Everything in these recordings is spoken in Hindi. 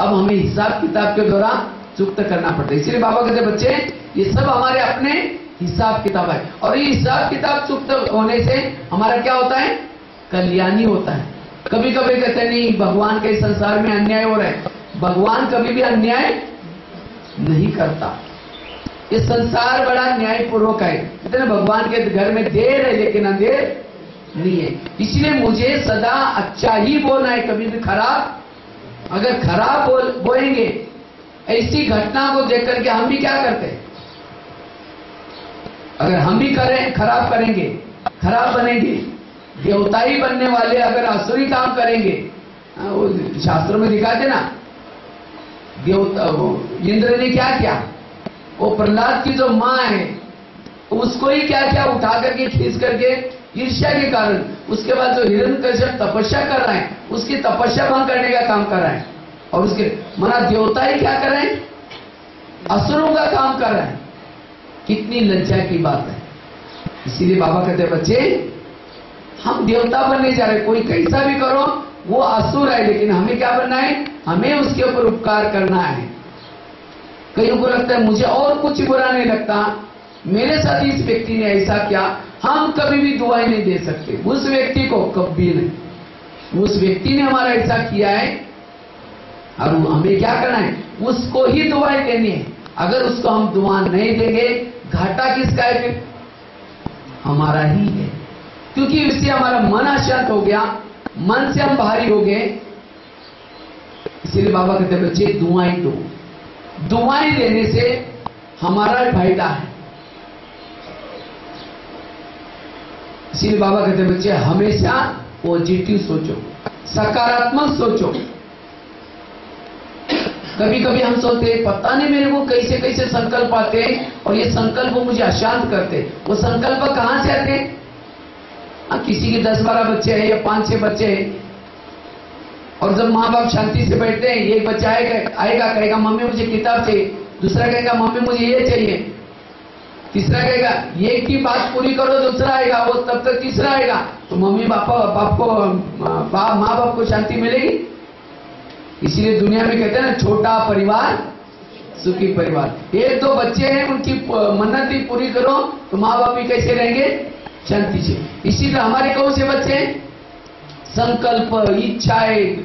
अब हमें हिसाब किताब के द्वारा चुकता करना पड़ता है। इसलिए बाबा कहते बच्चे ये सब हमारे अपने हिसाब किताब है, और ये हिसाब किताब चुकता होने से हमारा क्या होता है, कल्याणी होता है। कभी कभी कहते नहीं भगवान के संसार में अन्याय हो रहा है, भगवान कभी भी अन्याय नहीं करता। ये संसार बड़ा न्यायपूर्वक है। कहते ना भगवान के घर में देर है लेकिन अंधेर नहीं है। इसलिए मुझे सदा अच्छा ही बोलना है, कभी भी खराब। अगर खराब बोलेंगे, ऐसी घटना को देख करके हम भी क्या करते हैं, अगर हम भी करें खराब करेंगे, खराब बनेंगे, देवताई बनने वाले अगर असुरी काम करेंगे, वो शास्त्रों में दिखाते ना, देवता इंद्र ने क्या किया, वो प्रहलाद की जो माँ है उसको ही क्या क्या उठा करके खींच करके ईर्ष्या के कारण, उसके बाद जो हिरण्यकश्यप तपस्या कर रहा है उसकी तपस्या भंग करने का काम कर रहा है, और उसके मना देवता ही क्या कर रहे हैं, असुरों का काम कर रहा है। कितनी लज्जा की बात है। इसीलिए बाबा कहते हैं बच्चे हम देवता बनने जा रहे हैं, कोई कैसा भी करो वो असुर है, लेकिन हमें क्या बनना है, हमें उसके ऊपर उपकार करना है। कईयों को लगता है मुझे और कुछ बुरा नहीं लगता, मेरे साथ इस व्यक्ति ने ऐसा किया, हम कभी भी दुआई नहीं दे सकते उस व्यक्ति को, कभी नहीं। उस व्यक्ति ने हमारा ऐसा किया है और हमें क्या करना है, उसको ही दुआई देनी है। अगर उसको हम दुआ नहीं देंगे, घाटा किसका है, फिर हमारा ही है, क्योंकि इससे हमारा मन अशांत हो गया, मन से हम भारी हो गए। इसीलिए बाबा कहते हैं बच्चे दुआएं दो, दुआएं देने से हमारा फायदा है। इसीलिए बाबा कहते हैं बच्चे हमेशा पॉजिटिव सोचो, सकारात्मक सोचो। कभी कभी हम सोचते हैं पता नहीं मेरे को कैसे कैसे संकल्प आते हैं और ये संकल्प मुझे अशांत करते। वो संकल्प कहां से आते हैं, किसी के 10-12 बच्चे हैं या 5-6 बच्चे हैं, और जब माँ बाप शांति से बैठते हैं, एक बच्चा आएगा कहेगा मम्मी मुझे किताब चाहिए, दूसरा कहेगा मम्मी मुझे ये चाहिए, तीसरा कहेगा ये की बात पूरी करो, दूसरा आएगा, वो तब तक तीसरा आएगा, तो मम्मी माँ बाप को शांति मिलेगी। इसीलिए दुनिया में कहते हैं ना छोटा परिवार सुखी परिवार। 1-2 बच्चे हैं उनकी मन्नत ही पूरी करो तो माँ बाप भी कैसे रहेंगे, शांति से। इसीलिए हमारे कौन से बच्चे हैं, संकल्प, इच्छाएं,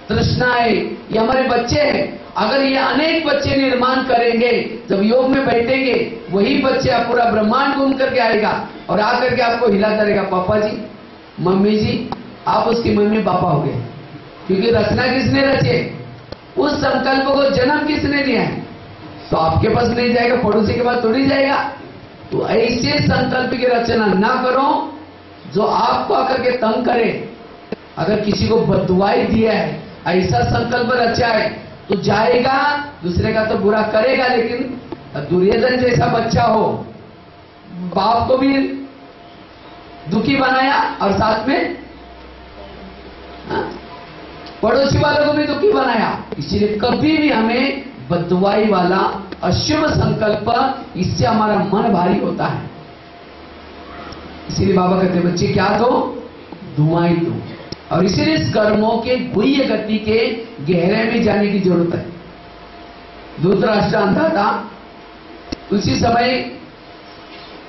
तृष्णाएं, ये हमारे बच्चे हैं। अगर ये अनेक बच्चे निर्माण करेंगे, जब योग में बैठेंगे वही बच्चे पूरा ब्रह्मांड घूम करके आएगा और आकर के आपको हिलाता रहेगा, पापा जी मम्मी जी, आप उसकी मम्मी पापा हो गए। क्योंकि रचना किसने रचे, उस संकल्प को जन्म किसने लिया है, तो आपके पास नहीं जाएगा, पड़ोसी के पास थोड़ी जाएगा। तो ऐसे संकल्प की रचना ना करो जो आपको आकर के तंग करे। अगर किसी को बददुआई दिया है, ऐसा संकल्प रचा है, तो जाएगा दूसरे का तो बुरा करेगा, लेकिन दुर्योधन जैसा बच्चा हो, बाप को भी दुखी बनाया और साथ में पड़ोसी वालों को भी दुखी बनाया। इसीलिए कभी भी हमें बददुआई वाला अशुभ संकल्प, इससे हमारा मन भारी होता है। इसीलिए बाबा कहते हैं बच्चे क्या दो, दुआएं दो। और इसीलिए इस कर्मों के गुह्य गति के गहरे में जाने की जरूरत है। धृतराष्ट्र अंधा था, उसी समय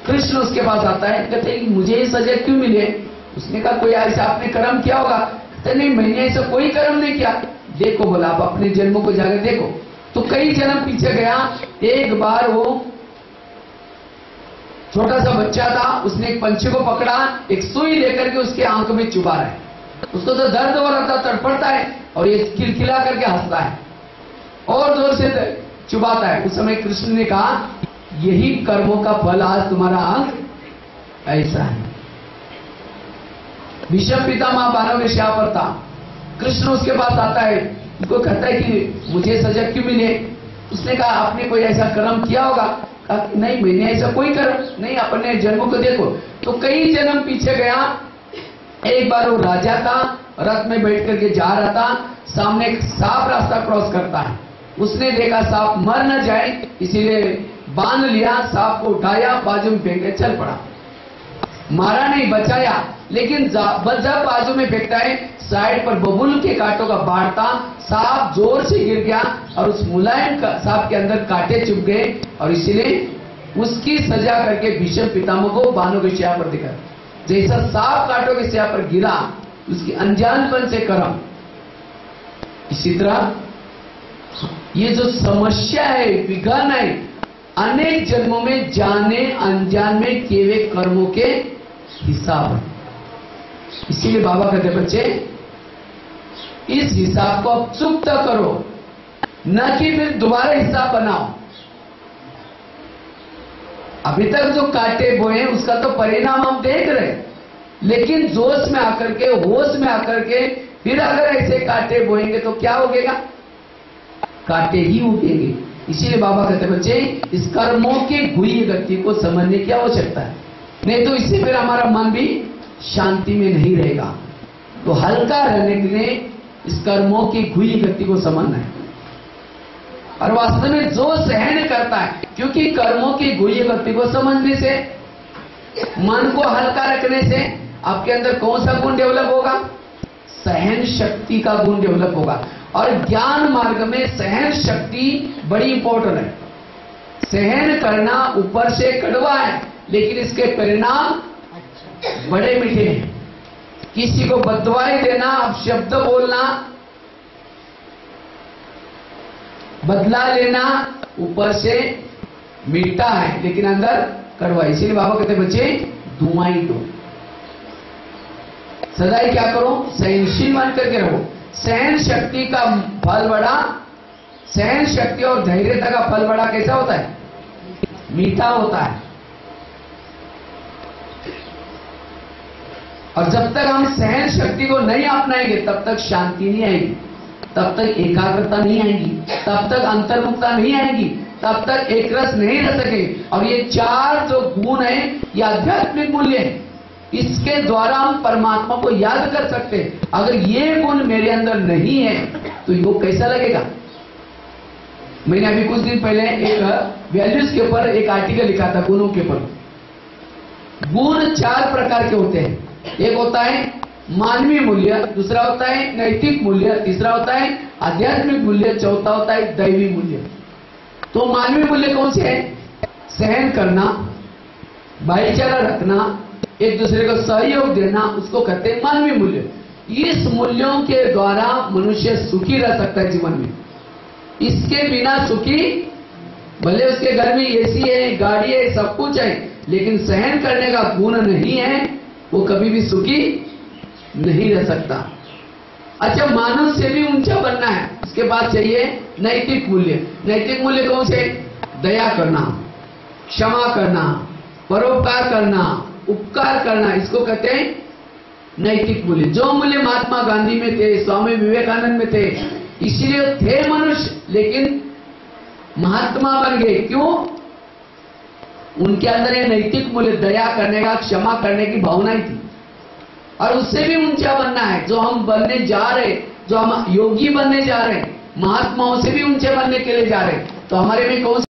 कृष्ण उसके पास आता है, कहते मुझे ये सजा क्यों मिले। उसने कहा कोई ऐसा आपने कर्म किया होगा। कहते नहीं मैंने ऐसा कोई कर्म नहीं किया। देखो बोला आप अपने जन्मों को जाकर देखो। तो कई जन्म पीछे गया। एक बार वो छोटा सा बच्चा था, उसने एक पंछी को पकड़ा, एक सुई लेकर के उसके आंख में चुभा रहा है। उसको तो दर्द हो रहा था, तड़पड़ता है और ये खिलखिला करके हंसता है और जोर से चुभाता है। उस समय कृष्ण ने कहा यही कर्मों का फल, आज तुम्हारा अंत ऐसा है। भीष्म पितामह 12वें शाह पर था। कृष्ण उसके पास आता है, उसको कहता है कि मुझे सजा क्यों मिले। उसने कहा आपने कोई ऐसा कर्म किया होगा। कहा नहीं मैंने ऐसा कोई कर्म नहीं, अपने जन्मों को देखो। तो कई जन्म पीछे गया। एक बार वो राजा था, रथ में बैठ करके जा रहा था, सामने एक सांप रास्ता क्रॉस करता है। उसने देखा सांप मर न जाए, इसीलिए बांध लिया, सांप को उठाया, बाजू में फेंक के चल पड़ा। मारा नहीं, बचाया, लेकिन जब बाजू में फेंकता है साइड पर बबूल के कांटों का बाढ़ था, सांप जोर से गिर गया और उस मुलायम सांप के अंदर कांटे चुभ गए और इसलिए उसकी सजा करके भीष्म पितामह को बाणों की छाया पर दिखा। जैसा सांप कांटों की छाया पर गिरा उसकी अनजानपन से कर्म, इसी तरह ये जो समस्या है, विघन है, अनेक जन्मों में जाने अनजान में किए हुए कर्मों के हिसाब है। इसीलिए बाबा कहते बच्चे इस हिसाब को अब चुकता करो, न कि फिर दोबारा हिसाब बनाओ। अभी तक जो कांटे बोए उसका तो परिणाम हम देख रहे, लेकिन जोश में आकर के, होश में आकर के फिर अगर ऐसे कांटे बोएंगे तो क्या होगा? कांटे ही उगेंगे। इसीलिए बाबा कहते बच्चे इस कर्मों की गुह्य गति को समझने की आवश्यकता है, नहीं तो इससे फिर हमारा मन भी शांति में नहीं रहेगा। तो हल्का रहने के लिए इस कर्मों की गुह्य गति को समझना है। और वास्तव में जो सहन करता है, क्योंकि कर्मों की गुह्य गति को समझने से, मन को हल्का रखने से आपके अंदर कौन सा गुण डेवलप होगा? सहन शक्ति का गुण डेवलप होगा। और ज्ञान मार्ग में सहन शक्ति बड़ी इंपॉर्टेंट है। सहन करना ऊपर से कड़वा है, लेकिन इसके परिणाम बड़े मीठे हैं। किसी को बददुआएं देना, अपशब्द बोलना, बदला लेना ऊपर से मीठा है लेकिन अंदर कड़वा। इसीलिए बाबा कहते बच्चे धुआं ही दो, सदाई क्या करो? सहनशील मान करके रहो। सहन शक्ति का फल बड़ा, सहन शक्ति और धैर्यता का फल बड़ा कैसा होता है? मीठा होता है। और जब तक हम सहन शक्ति को नहीं अपनाएंगे तब तक शांति नहीं आएगी, तब तक एकाग्रता नहीं आएगी, तब तक अंतर्मुखता नहीं आएगी, तब तक एक रस नहीं रह सकेंगे। और ये चार जो गुण है ये आध्यात्मिक मूल्य है, इसके द्वारा हम परमात्मा को याद कर सकते हैं। अगर ये गुण मेरे अंदर नहीं है तो योग कैसा लगेगा? मैंने अभी कुछ दिन पहले एक वैल्यूज के ऊपर एक आर्टिकल लिखा था, गुणों के ऊपर। गुण चार प्रकार के होते हैं। एक होता है मानवीय मूल्य, दूसरा होता है नैतिक मूल्य, तीसरा होता है आध्यात्मिक मूल्य, चौथा होता है दैवी मूल्य। तो मानवीय मूल्य कौन से है? सहन करना, भाईचारा रखना, एक दूसरे को सहयोग देना, उसको कहते हैं मानवीय मूल्य। इस मूल्यों के द्वारा मनुष्य सुखी रह सकता है जीवन में। इसके बिना सुखी, भले उसके घर में एसी है, गाड़ी है, सब कुछ है, लेकिन सहन करने का गुण नहीं है, वो कभी भी सुखी नहीं रह सकता। अच्छा, मानव से भी ऊंचा बनना है, उसके बाद चाहिए नैतिक मूल्य। नैतिक मूल्य कौन से? दया करना, क्षमा करना, परोपकार करना, उपकार करना, इसको कहते हैं नैतिक मूल्य। जो मूल्य महात्मा गांधी में थे, स्वामी विवेकानंद में थे, इसलिए थे मनुष्य लेकिन महात्मा बन गए। क्यों? उनके अंदर ये नैतिक मूल्य, दया करने का, क्षमा करने की भावनाएं थी। और उससे भी ऊंचा बनना है, जो हम बनने जा रहे, जो हम योगी बनने जा रहे हैं, महात्माओं से भी ऊंचे बनने के लिए जा रहे हैं, तो हमारे में कौन